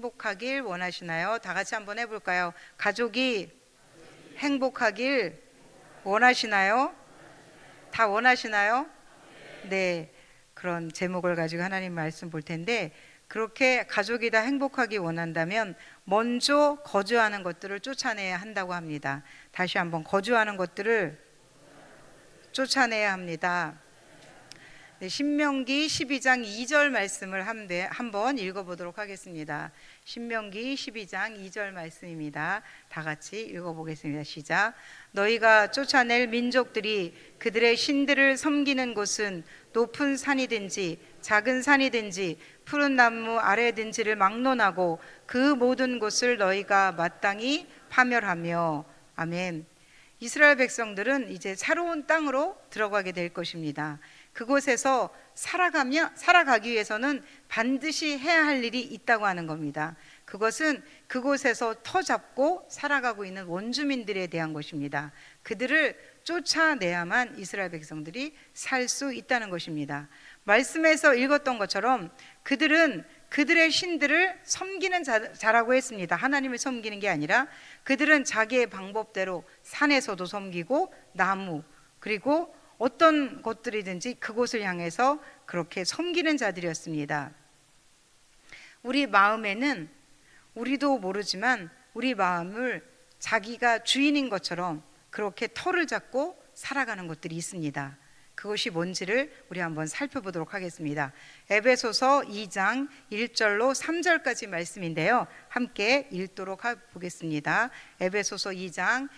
행복하길 원하시나요? 다 같이 한번 해볼까요? 가족이 행복하길 원하시나요? 다 원하시나요? 네, 그런 제목을 가지고 하나님 말씀 볼 텐데, 그렇게 가족이 다 행복하기 원한다면 먼저 거주하는 것들을 쫓아내야 한다고 합니다. 다시 한번 거주하는 것들을 쫓아내야 합니다. 네, 신명기 12장 2절 말씀을 한번 읽어보도록 하겠습니다. 신명기 12장 2절 말씀입니다. 다 같이 읽어보겠습니다. 시작. 너희가 쫓아낼 민족들이 그들의 신들을 섬기는 곳은 높은 산이든지 작은 산이든지 푸른 나무 아래든지를 막론하고 그 모든 곳을 너희가 마땅히 파멸하며. 아멘. 이스라엘 백성들은 이제 새로운 땅으로 들어가게 될 것입니다. 그곳에서 살아가기 위해서는 반드시 해야 할 일이 있다고 하는 겁니다. 그것은 그곳에서 터잡고 살아가고 있는 원주민들에 대한 것입니다. 그들을 쫓아내야만 이스라엘 백성들이 살 수 있다는 것입니다. 말씀에서 읽었던 것처럼 그들은 그들의 신들을 섬기는 자라고 했습니다. 하나님을 섬기는 게 아니라 그들은 자기의 방법대로 산에서도 섬기고 나무 그리고 어떤 것들이든지 그곳을 향해서 그렇게 섬기는 자들이었습니다. 우리 마음에는 우리도 모르지만 우리 마음을 자기가 주인인 것처럼 그렇게 털을 잡고 살아가는 것들이 있습니다. 그것이 뭔지를 우리 한번 살펴보도록 하겠습니다. 에베소서 2장 1절로 3절까지 말씀인데요. 함께 읽도록 보겠습니다. 에베소서 2장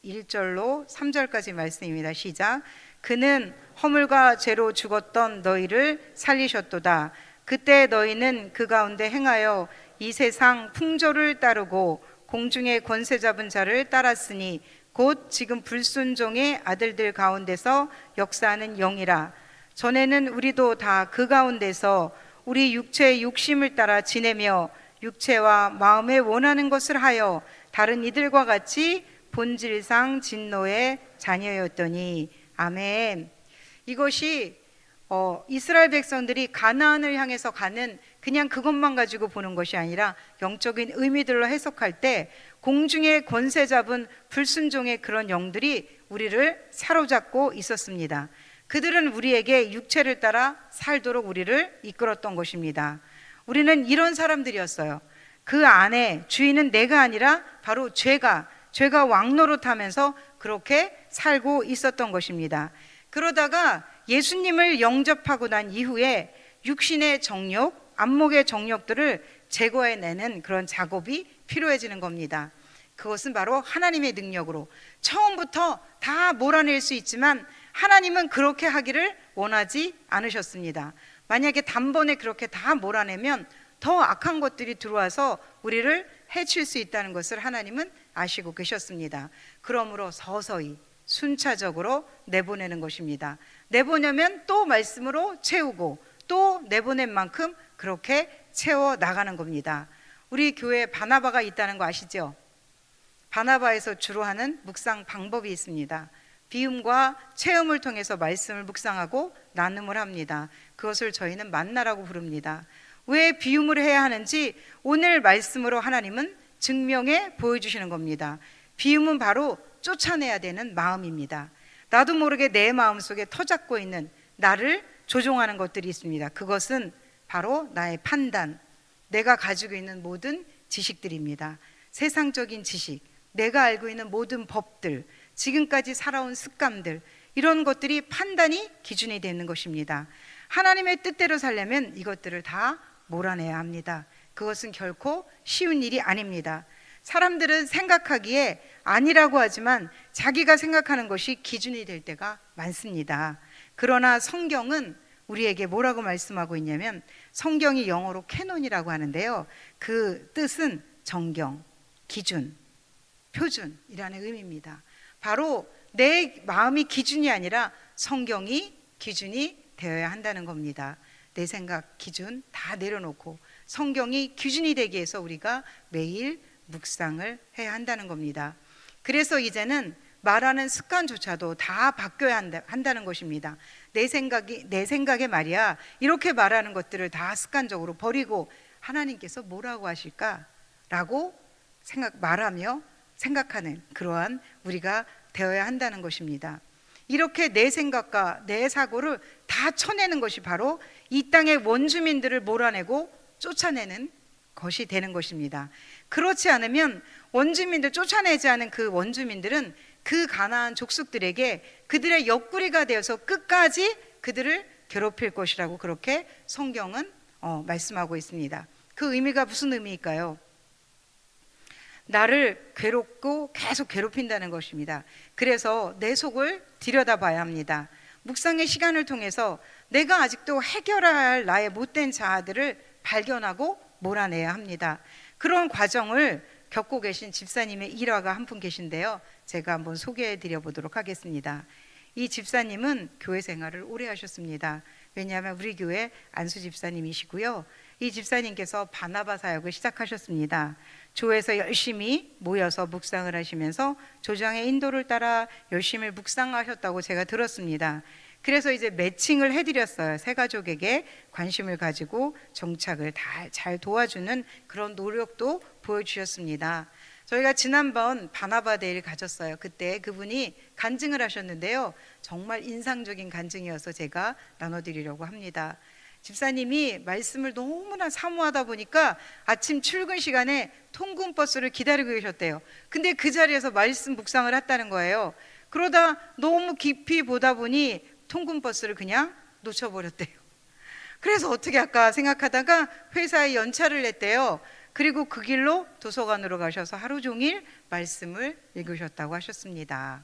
1절로 3절까지 말씀입니다. 시작. 그는 허물과 죄로 죽었던 너희를 살리셨도다. 그때 너희는 그 가운데 행하여 이 세상 풍조를 따르고 공중의 권세 잡은 자를 따랐으니 곧 지금 불순종의 아들들 가운데서 역사하는 영이라. 전에는 우리도 다 그 가운데서 우리 육체의 욕심을 따라 지내며 육체와 마음에 원하는 것을 하여 다른 이들과 같이 본질상 진노의 자녀였더니. 아멘. 이것이 이스라엘 백성들이 가나안을 향해서 가는 그냥 그것만 가지고 보는 것이 아니라 영적인 의미들로 해석할 때 공중의 권세 잡은 불순종의 그런 영들이 우리를 사로잡고 있었습니다. 그들은 우리에게 육체를 따라 살도록 우리를 이끌었던 것입니다. 우리는 이런 사람들이었어요. 그 안에 주인은 내가 아니라 바로 죄가 왕노릇하면서 그렇게 살고 있었던 것입니다. 그러다가 예수님을 영접하고 난 이후에 육신의 정욕, 안목의 정욕들을 제거해내는 그런 작업이 필요해지는 겁니다. 그것은 바로 하나님의 능력으로 처음부터 다 몰아낼 수 있지만 하나님은 그렇게 하기를 원하지 않으셨습니다. 만약에 단번에 그렇게 다 몰아내면 더 악한 것들이 들어와서 우리를 해칠 수 있다는 것을 하나님은 아시고 계셨습니다. 그러므로 서서히 순차적으로 내보내는 것입니다. 내보내면 또 말씀으로 채우고 또 내보낸 만큼 그렇게 채워 나가는 겁니다. 우리 교회에 바나바가 있다는 거 아시죠? 바나바에서 주로 하는 묵상 방법이 있습니다. 비음과 체험을 통해서 말씀을 묵상하고 나눔을 합니다. 그것을 저희는 만나라고 부릅니다. 왜 비음을 해야 하는지 오늘 말씀으로 하나님은 증명해 보여주시는 겁니다. 비음은 바로 쫓아내야 되는 마음입니다. 나도 모르게 내 마음속에 터잡고 있는 나를 조종하는 것들이 있습니다. 그것은 바로 나의 판단, 내가 가지고 있는 모든 지식들입니다. 세상적인 지식, 내가 알고 있는 모든 법들, 지금까지 살아온 습관들, 이런 것들이 판단이 기준이 되는 것입니다. 하나님의 뜻대로 살려면 이것들을 다 몰아내야 합니다. 그것은 결코 쉬운 일이 아닙니다. 사람들은 생각하기에 아니라고 하지만 자기가 생각하는 것이 기준이 될 때가 많습니다. 그러나 성경은 우리에게 뭐라고 말씀하고 있냐면 성경이 영어로 캐논이라고 하는데요. 그 뜻은 정경, 기준, 표준이라는 의미입니다. 바로 내 마음이 기준이 아니라 성경이 기준이 되어야 한다는 겁니다. 내 생각, 기준 다 내려놓고 성경이 기준이 되기 위해서 우리가 매일 묵상을 해야 한다는 겁니다. 그래서 이제는 말하는 습관조차도 다 바뀌어야 한다는 것입니다. 내 생각에 말이야 이렇게 말하는 것들을 다 습관적으로 버리고 하나님께서 뭐라고 하실까라고 말하며 생각하는 그러한 우리가 되어야 한다는 것입니다. 이렇게 내 생각과 내 사고를 다 쳐내는 것이 바로 이 땅의 원주민들을 몰아내고 쫓아내는 것이 되는 것입니다. 그렇지 않으면 원주민들 쫓아내지 않은 그 원주민들은 그 가나안 족속들에게 그들의 옆구리가 되어서 끝까지 그들을 괴롭힐 것이라고 그렇게 성경은 말씀하고 있습니다. 그 의미가 무슨 의미일까요? 나를 괴롭고 계속 괴롭힌다는 것입니다. 그래서 내 속을 들여다봐야 합니다. 묵상의 시간을 통해서 내가 아직도 해결해야 할 나의 못된 자아들을 발견하고 몰아내야 합니다. 그런 과정을 겪고 계신 집사님의 일화가 한 분 계신데요. 제가 한번 소개해 드려 보도록 하겠습니다. 이 집사님은 교회 생활을 오래 하셨습니다. 왜냐하면 우리 교회 안수 집사님이시고요. 이 집사님께서 바나바 사역을 시작하셨습니다. 교회에서 열심히 모여서 묵상을 하시면서 조장의 인도를 따라 열심히 묵상하셨다고 제가 들었습니다. 그래서 이제 매칭을 해드렸어요. 새 가족에게 관심을 가지고 정착을 잘 도와주는 그런 노력도 보여주셨습니다. 저희가 지난번 바나바 데이를 가졌어요. 그때 그분이 간증을 하셨는데요. 정말 인상적인 간증이어서 제가 나눠드리려고 합니다. 집사님이 말씀을 너무나 사모하다 보니까 아침 출근 시간에 통근버스를 기다리고 계셨대요. 근데 그 자리에서 말씀 묵상을 했다는 거예요. 그러다 너무 깊이 보다 보니 통근버스를 그냥 놓쳐버렸대요. 그래서 어떻게 할까 생각하다가 회사에 연차를 냈대요. 그리고 그 길로 도서관으로 가셔서 하루 종일 말씀을 읽으셨다고 하셨습니다.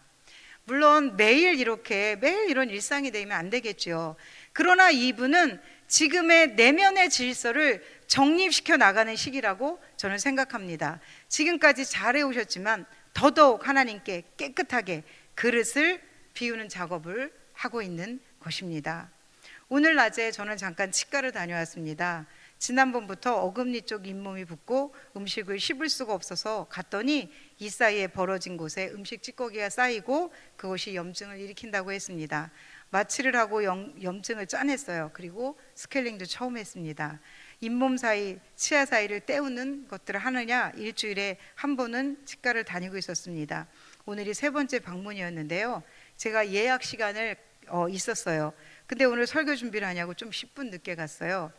물론 매일 이런 일상이 되면 안 되겠죠. 그러나 이분은 지금의 내면의 질서를 정립시켜 나가는 시기라고 저는 생각합니다. 지금까지 잘해 오셨지만 더더욱 하나님께 깨끗하게 그릇을 비우는 작업을 하고 있는 것입니다. 오늘 낮에 저는 잠깐 치과를 다녀왔습니다. 지난번부터 어금니 쪽 잇몸이 붓고 음식을 씹을 수가 없어서 갔더니 이 사이에 벌어진 곳에 음식 찌꺼기가 쌓이고 그것이 염증을 일으킨다고 했습니다. 마취를 하고 염증을 짜냈어요. 그리고 스케일링도 처음 했습니다. 잇몸 사이, 치아 사이를 때우는 것들을 하느냐 일주일에 한 번은 치과를 다니고 있었습니다. 오늘이 세 번째 방문이었는데요. 제가 예약 시간을 있었어요. 근데 오늘 설교 준비를 하냐고 좀 10분 늦게 갔어요.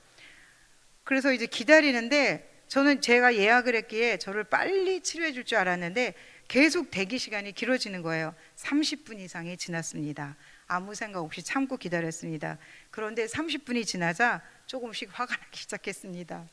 그래서 이제 기다리는데 저는 제가 예약을 했기에 저를 빨리 치료해 줄 줄 알았는데 계속 대기 시간이 길어지는 거예요. 30분 이상이 지났습니다. 아무 생각 없이 참고 기다렸습니다. 그런데 30분이 지나자 조금씩 화가 나기 시작했습니다.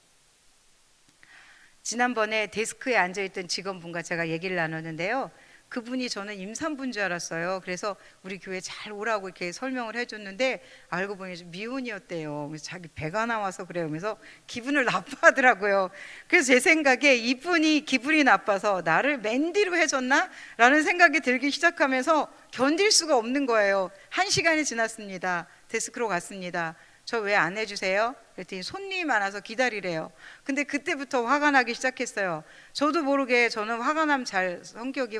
지난번에 데스크에 앉아있던 직원분과 제가 얘기를 나눴는데요. 그분이 저는 임산부인 줄 알았어요. 그래서 우리 교회 잘 오라고 이렇게 설명을 해줬는데 알고 보니 미혼이었대요. 그래서 자기 배가 나와서 그래요. 그래서 기분을 나빠하더라고요. 그래서 제 생각에 이분이 기분이 나빠서 나를 맨디로 해줬나? 라는 생각이 들기 시작하면서 견딜 수가 없는 거예요. 1시간이 지났습니다. 데스크로 갔습니다. 저 왜 안 해주세요? 그랬더니 손님이 많아서 기다리래요. 근데 그때부터 화가 나기 시작했어요. 저도 모르게 저는 화가 나면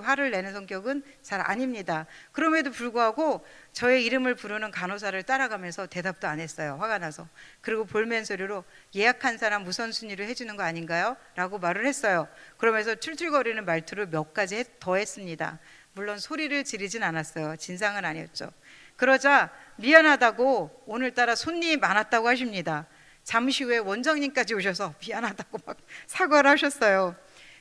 화를 내는 성격은 잘 아닙니다. 그럼에도 불구하고 저의 이름을 부르는 간호사를 따라가면서 대답도 안 했어요. 화가 나서. 그리고 볼멘 소리로 예약한 사람 우선순위를 해주는 거 아닌가요? 라고 말을 했어요. 그러면서 툴툴거리는 말투를 몇 가지 더 했습니다. 물론 소리를 지르진 않았어요. 진상은 아니었죠. 그러자 미안하다고 오늘따라 손님이 많았다고 하십니다. 잠시 후에 원장님까지 오셔서 미안하다고 막 사과를 하셨어요.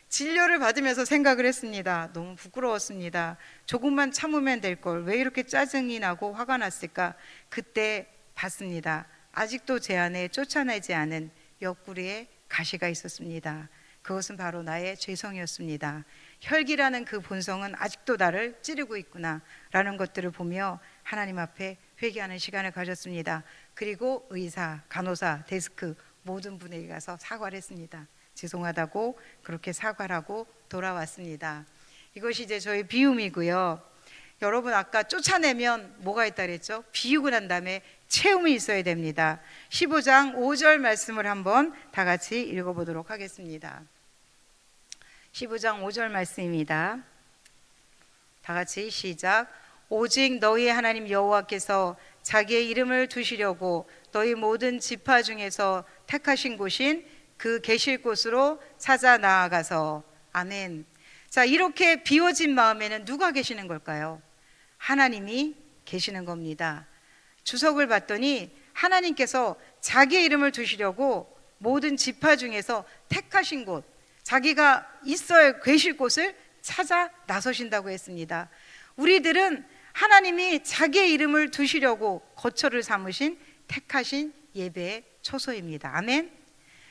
진료를 받으면서 생각을 했습니다. 너무 부끄러웠습니다. 조금만 참으면 될 걸 왜 이렇게 짜증이 나고 화가 났을까? 그때 봤습니다. 아직도 제 안에 쫓아내지 않은 옆구리에 가시가 있었습니다. 그것은 바로 나의 죄성이었습니다. 혈기라는 그 본성은 아직도 나를 찌르고 있구나 라는 것들을 보며 하나님 앞에 회개하는 시간을 가졌습니다. 그리고 의사, 간호사, 데스크 모든 분에게 가서 사과를 했습니다. 죄송하다고 그렇게 사과를 하고 돌아왔습니다. 이것이 이제 저의 비움이고요. 여러분 아까 쫓아내면 뭐가 있다 그랬죠? 비우고 난 다음에 채움이 있어야 됩니다. 15장 5절 말씀을 한번 다 같이 읽어보도록 하겠습니다. 15장 5절 말씀입니다. 다 같이 시작. 오직 너희의 하나님 여호와께서 자기의 이름을 두시려고 너희 모든 지파 중에서 택하신 곳인 그 계실 곳으로 찾아 나아가서. 아멘. 자, 이렇게 비워진 마음에는 누가 계시는 걸까요? 하나님이 계시는 겁니다. 주석을 봤더니 하나님께서 자기의 이름을 두시려고 모든 지파 중에서 택하신 곳, 자기가 있어야 계실 곳을 찾아 나서신다고 했습니다. 우리들은 하나님이 자기의 이름을 두시려고 거처를 삼으신 택하신 예배의 처소입니다. 아멘.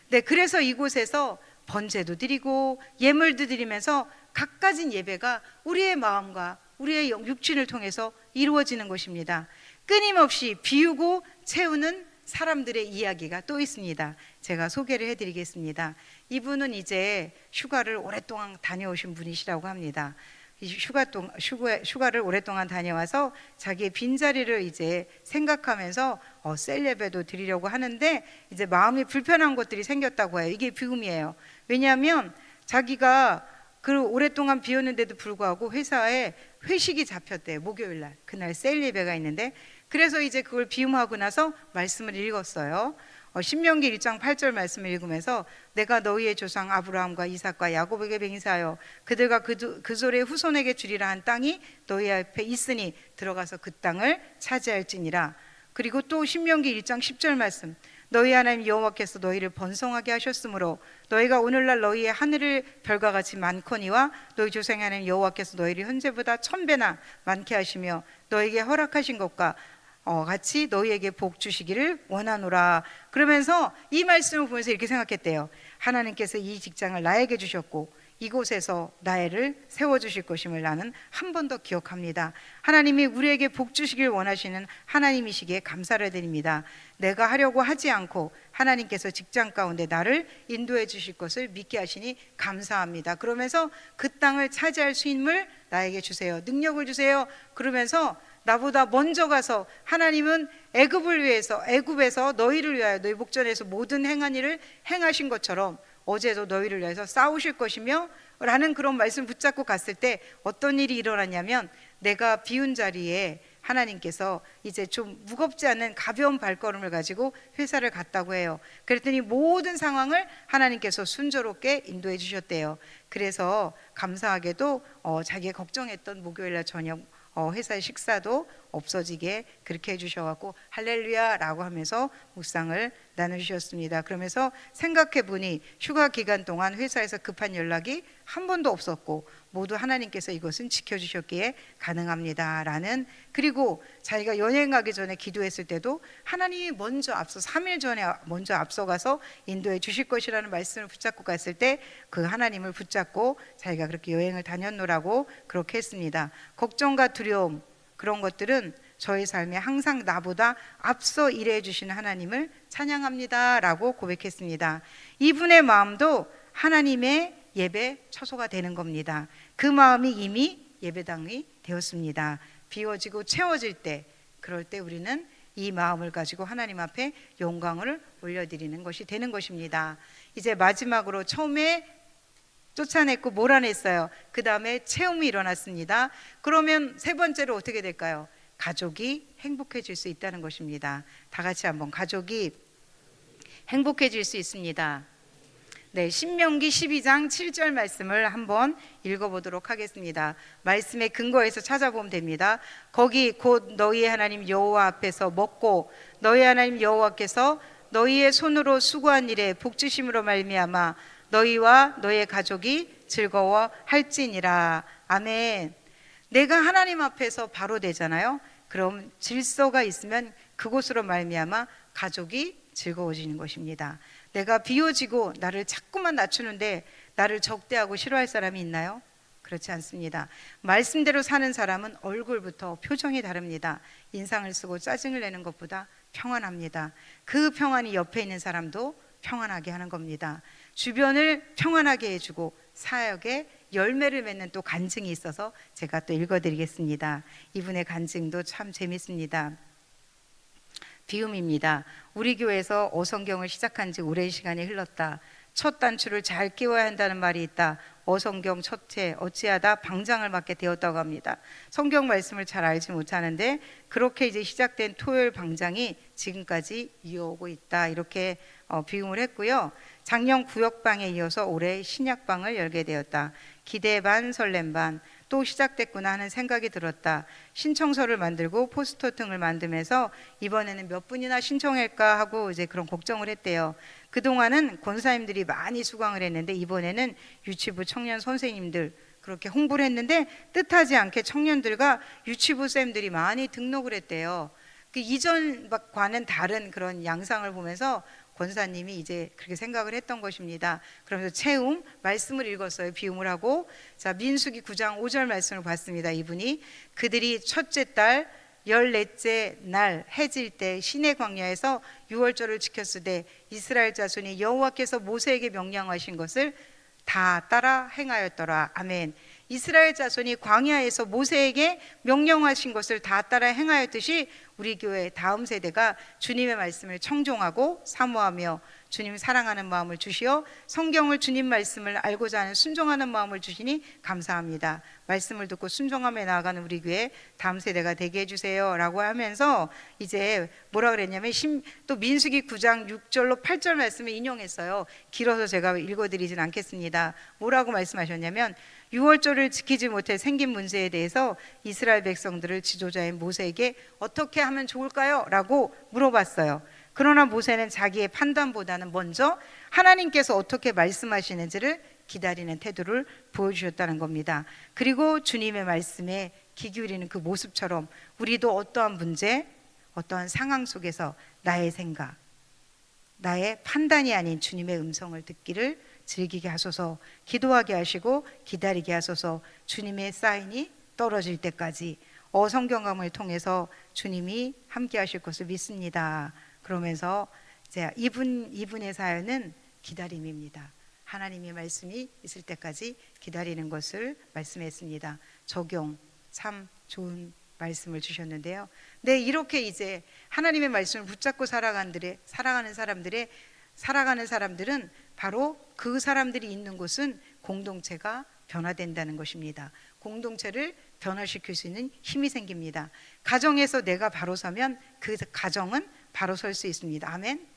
네, 그래서 이곳에서 번제도 드리고 예물도 드리면서 갖가진 예배가 우리의 마음과 우리의 육신을 통해서 이루어지는 것입니다. 끊임없이 비우고 채우는 사람들의 이야기가 또 있습니다. 제가 소개를 해드리겠습니다. 이분은 이제 휴가를 오랫동안 다녀오신 분이시라고 합니다. 휴가를 오랫동안 다녀와서 자기의 빈자리를 이제 생각하면서 셀 예배도 드리려고 하는데 이제 마음이 불편한 것들이 생겼다고 해요. 이게 비움이에요. 왜냐하면 자기가 그 오랫동안 비웠는데도 불구하고 회사에 회식이 잡혔대요. 목요일 날. 그날 셀 예배가 있는데, 그래서 이제 그걸 비움하고 나서 말씀을 읽었어요. 신명기 1장 8절 말씀을 읽으면서 내가 너희의 조상 아브라함과 이삭과 야곱에게 맹세하여 그들과 그들의 후손에게 주리라 한 땅이 너희 앞에 있으니 들어가서 그 땅을 차지할지니라. 그리고 또 신명기 1장 10절 말씀, 너희 하나님 여호와께서 너희를 번성하게 하셨으므로 너희가 오늘날 너희의 하늘의 별과 같이 많거니와 너희 조상의 하나님 여호와께서 너희를 현재보다 1000배나 많게 하시며 너희에게 허락하신 것과 같이 너희에게 복 주시기를 원하노라. 그러면서 이 말씀을 보면서 이렇게 생각했대요. 하나님께서 이 직장을 나에게 주셨고 이곳에서 나를 세워주실 것임을 나는 한 번 더 기억합니다. 하나님이 우리에게 복 주시길 원하시는 하나님이시기에 감사를 드립니다. 내가 하려고 하지 않고 하나님께서 직장 가운데 나를 인도해 주실 것을 믿게 하시니 감사합니다. 그러면서 그 땅을 차지할 수 있음을 나에게 주세요. 능력을 주세요. 그러면서 나보다 먼저 가서 하나님은 애굽을 위해서, 애굽에서 너희를 위하여 너희 목전에서 모든 행한 일을 행하신 것처럼 어제도 너희를 위해서 싸우실 것이며 라는 그런 말씀 붙잡고 갔을 때 어떤 일이 일어났냐면, 내가 비운 자리에 하나님께서 이제 좀 무겁지 않은 가벼운 발걸음을 가지고 회사를 갔다고 해요. 그랬더니 모든 상황을 하나님께서 순조롭게 인도해 주셨대요. 그래서 감사하게도 자기가 걱정했던 목요일날 저녁 회사의 식사도 없어지게 그렇게 해주셔갖고 할렐루야라고 하면서 묵상을 나누셨습니다. 그러면서 생각해보니 휴가 기간 동안 회사에서 급한 연락이 한 번도 없었고 모두 하나님께서 이것은 지켜주셨기에 가능합니다라는, 그리고 자기가 여행 가기 전에 기도했을 때도 하나님이 먼저 앞서 3일 전에 먼저 앞서가서 인도해 주실 것이라는 말씀을 붙잡고 갔을 때 그 하나님을 붙잡고 자기가 그렇게 여행을 다녔노라고 그렇게 했습니다. 걱정과 두려움, 그런 것들은 저의 삶에 항상 나보다 앞서 일해 주시는 하나님을 찬양합니다 라고 고백했습니다. 이분의 마음도 하나님의 예배 처소가 되는 겁니다. 그 마음이 이미 예배당이 되었습니다. 비워지고 채워질 때, 그럴 때 우리는 이 마음을 가지고 하나님 앞에 영광을 올려드리는 것이 되는 것입니다. 이제 마지막으로, 처음에 쫓아냈고 몰아냈어요. 그 다음에 체험이 일어났습니다. 그러면 세 번째로 어떻게 될까요? 가족이 행복해질 수 있다는 것입니다. 다 같이 한번, 가족이 행복해질 수 있습니다. 네, 신명기 12장 7절 말씀을 한번 읽어보도록 하겠습니다. 말씀의 근거에서 찾아보면 됩니다. 거기 곧 너희의 하나님 여호와 앞에서 먹고 너희 하나님 여호와께서 너희의 손으로 수고한 일에 복주심으로 말미암아 너희와 너희의 가족이 즐거워할지니라. 아멘. 내가 하나님 앞에서 바로 되잖아요. 그럼 질서가 있으면 그곳으로 말미암아 가족이 즐거워지는 것입니다. 내가 비워지고 나를 자꾸만 낮추는데 나를 적대하고 싫어할 사람이 있나요? 그렇지 않습니다. 말씀대로 사는 사람은 얼굴부터 표정이 다릅니다. 인상을 쓰고 짜증을 내는 것보다 평안합니다. 그 평안이 옆에 있는 사람도 평안하게 하는 겁니다. 주변을 평안하게 해주고 사역에 열매를 맺는 또 간증이 있어서 제가 또 읽어드리겠습니다. 이분의 간증도 참 재밌습니다. 비움입니다. 우리 교회에서 어성경을 시작한 지 오랜 시간이 흘렀다. 첫 단추를 잘 끼워야 한다는 말이 있다. 어성경 첫째 어찌하다 방장을 맡게 되었다고 합니다. 성경 말씀을 잘 알지 못하는데 그렇게 이제 시작된 토요일 방장이 지금까지 이어오고 있다, 이렇게 비움을 했고요. 작년 구역방에 이어서 올해 신약방을 열게 되었다. 기대 반 설렘 반, 또 시작됐구나 하는 생각이 들었다. 신청서를 만들고 포스터 등을 만들면서 이번에는 몇 분이나 신청할까 하고 이제 그런 걱정을 했대요. 그동안은 권사님들이 많이 수강을 했는데 이번에는 유치부 청년 선생님들 그렇게 홍보를 했는데 뜻하지 않게 청년들과 유치부 쌤들이 많이 등록을 했대요. 그 이전과는 다른 그런 양상을 보면서 권사님이 이제 그렇게 생각을 했던 것입니다. 그러면서 채움 말씀을 읽었어요. 비움을 하고, 자, 민수기 9장 5절 말씀을 봤습니다. 이분이 그들이 첫째 달 14째 날 해질 때 시내 광야에서 유월절을 지켰으되 이스라엘 자손이 여호와께서 모세에게 명령하신 것을 다 따라 행하였더라. 아멘. 이스라엘 자손이 광야에서 모세에게 명령하신 것을 다 따라 행하였듯이 우리 교회 다음 세대가 주님의 말씀을 청종하고 사모하며 주님 사랑하는 마음을 주시어 성경을 주님 말씀을 알고자 하는 순종하는 마음을 주시니 감사합니다. 말씀을 듣고 순종하며 나아가는 우리 교회 다음 세대가 되게 해주세요 라고 하면서 이제 뭐라 그랬냐면 또 민수기 9장 6절로 8절 말씀을 인용했어요. 길어서 제가 읽어드리진 않겠습니다. 뭐라고 말씀하셨냐면 6월절을 지키지 못해 생긴 문제에 대해서 이스라엘 백성들을 지도자인 모세에게 어떻게 하면 좋을까요? 라고 물어봤어요. 그러나 모세는 자기의 판단보다는 먼저 하나님께서 어떻게 말씀하시는지를 기다리는 태도를 보여주셨다는 겁니다. 그리고 주님의 말씀에 귀 기울이는 그 모습처럼 우리도 어떠한 문제, 어떠한 상황 속에서 나의 생각, 나의 판단이 아닌 주님의 음성을 듣기를 즐기게 하소서, 기도하게 하시고 기다리게 하소서, 주님의 사인이 떨어질 때까지 어성경감을 통해서 주님이 함께 하실 것을 믿습니다. 그러면서 이제 이분의 사연은 기다림입니다. 하나님의 말씀이 있을 때까지 기다리는 것을 말씀했습니다. 적용 참 좋은 말씀을 주셨는데요. 네, 이렇게 이제 하나님의 말씀을 붙잡고 살아가는 사람들은 바로 그 사람들이 있는 곳은 공동체가 변화된다는 것입니다. 공동체를 변화시킬 수 있는 힘이 생깁니다. 가정에서 내가 바로 서면 그 가정은 바로 설 수 있습니다. 아멘.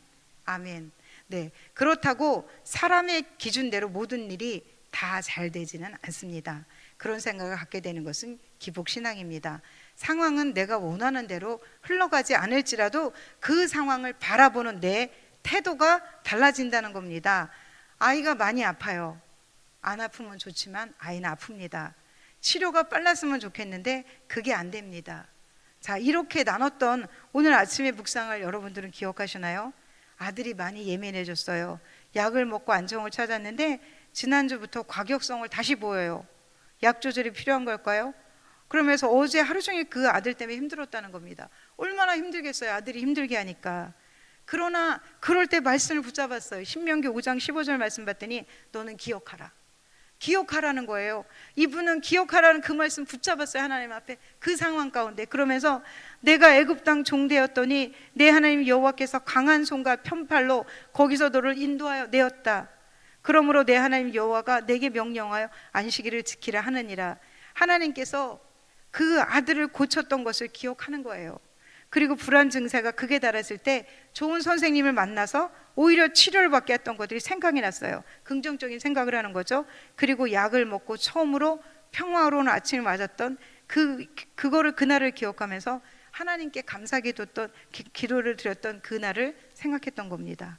아멘. 네, 그렇다고 사람의 기준대로 모든 일이 다 잘 되지는 않습니다. 그런 생각을 갖게 되는 것은 기복신앙입니다. 상황은 내가 원하는 대로 흘러가지 않을지라도 그 상황을 바라보는 내 태도가 달라진다는 겁니다. 아이가 많이 아파요. 안 아프면 좋지만 아이는 아픕니다. 치료가 빨랐으면 좋겠는데 그게 안 됩니다. 자, 이렇게 나눴던 오늘 아침의 묵상을 여러분들은 기억하시나요? 아들이 많이 예민해졌어요. 약을 먹고 안정을 찾았는데 지난주부터 과격성을 다시 보여요. 약 조절이 필요한 걸까요? 그러면서 어제 하루 종일 그 아들 때문에 힘들었다는 겁니다. 얼마나 힘들겠어요. 아들이 힘들게 하니까. 그러나 그럴 때 말씀을 붙잡았어요. 신명기 5장 15절 말씀 봤더니 너는 기억하라. 기억하라는 거예요. 이분은 기억하라는 그 말씀 붙잡았어요. 하나님 앞에 그 상황 가운데. 그러면서 내가 애굽 땅 종되었더니 내 하나님 여호와께서 강한 손과 편팔로 거기서 너를 인도하여 내었다. 그러므로 내 하나님 여호와가 내게 명령하여 안식일을 지키라 하느니라. 하나님께서 그 아들을 고쳤던 것을 기억하는 거예요. 그리고 불안 증세가 극에 달했을 때 좋은 선생님을 만나서 오히려 치료를 받게 했던 것들이 생각이 났어요. 긍정적인 생각을 하는 거죠. 그리고 약을 먹고 처음으로 평화로운 아침을 맞았던 그거를 그날을 기억하면서 하나님께 기도를 드렸던 그날을 생각했던 겁니다.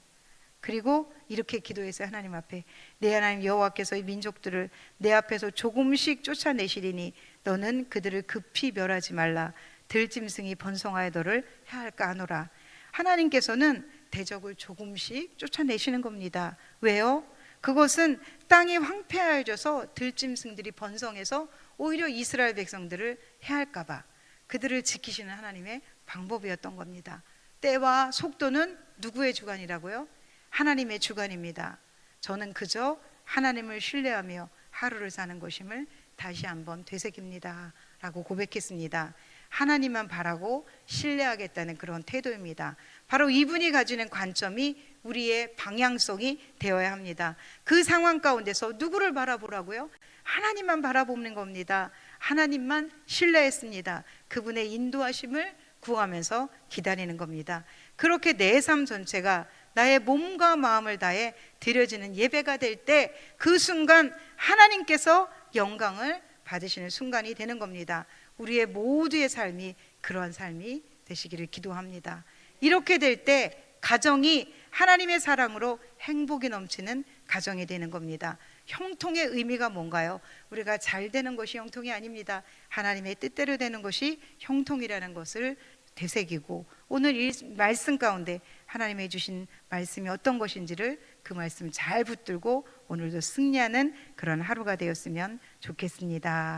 그리고 이렇게 기도했어요. 하나님 앞에 내 하나님 여호와께서 이 민족들을 내 앞에서 조금씩 쫓아내시리니 너는 그들을 급히 멸하지 말라. 들짐승이 번성하여 너를 해할까 하노라. 하나님께서는 대적을 조금씩 쫓아내시는 겁니다. 왜요? 그것은 땅이 황폐해져서 들짐승들이 번성해서 오히려 이스라엘 백성들을 해할까 봐 그들을 지키시는 하나님의 방법이었던 겁니다. 때와 속도는 누구의 주관이라고요? 하나님의 주관입니다. 저는 그저 하나님을 신뢰하며 하루를 사는 것임을 다시 한번 되새깁니다 라고 고백했습니다. 하나님만 바라고 신뢰하겠다는 그런 태도입니다. 바로 이분이 가지는 관점이 우리의 방향성이 되어야 합니다. 그 상황 가운데서 누구를 바라보라고요? 하나님만 바라보는 겁니다. 하나님만 신뢰했습니다. 그분의 인도하심을 구하면서 기다리는 겁니다. 그렇게 내 삶 전체가 나의 몸과 마음을 다해 드려지는 예배가 될 때 그 순간 하나님께서 영광을 받으시는 순간이 되는 겁니다. 우리의 모두의 삶이 그러한 삶이 되시기를 기도합니다. 이렇게 될 때 가정이 하나님의 사랑으로 행복이 넘치는 가정이 되는 겁니다. 형통의 의미가 뭔가요? 우리가 잘 되는 것이 형통이 아닙니다. 하나님의 뜻대로 되는 것이 형통이라는 것을 되새기고, 오늘 이 말씀 가운데 하나님이 주신 말씀이 어떤 것인지를 그 말씀을 잘 붙들고 오늘도 승리하는 그런 하루가 되었으면 좋겠습니다.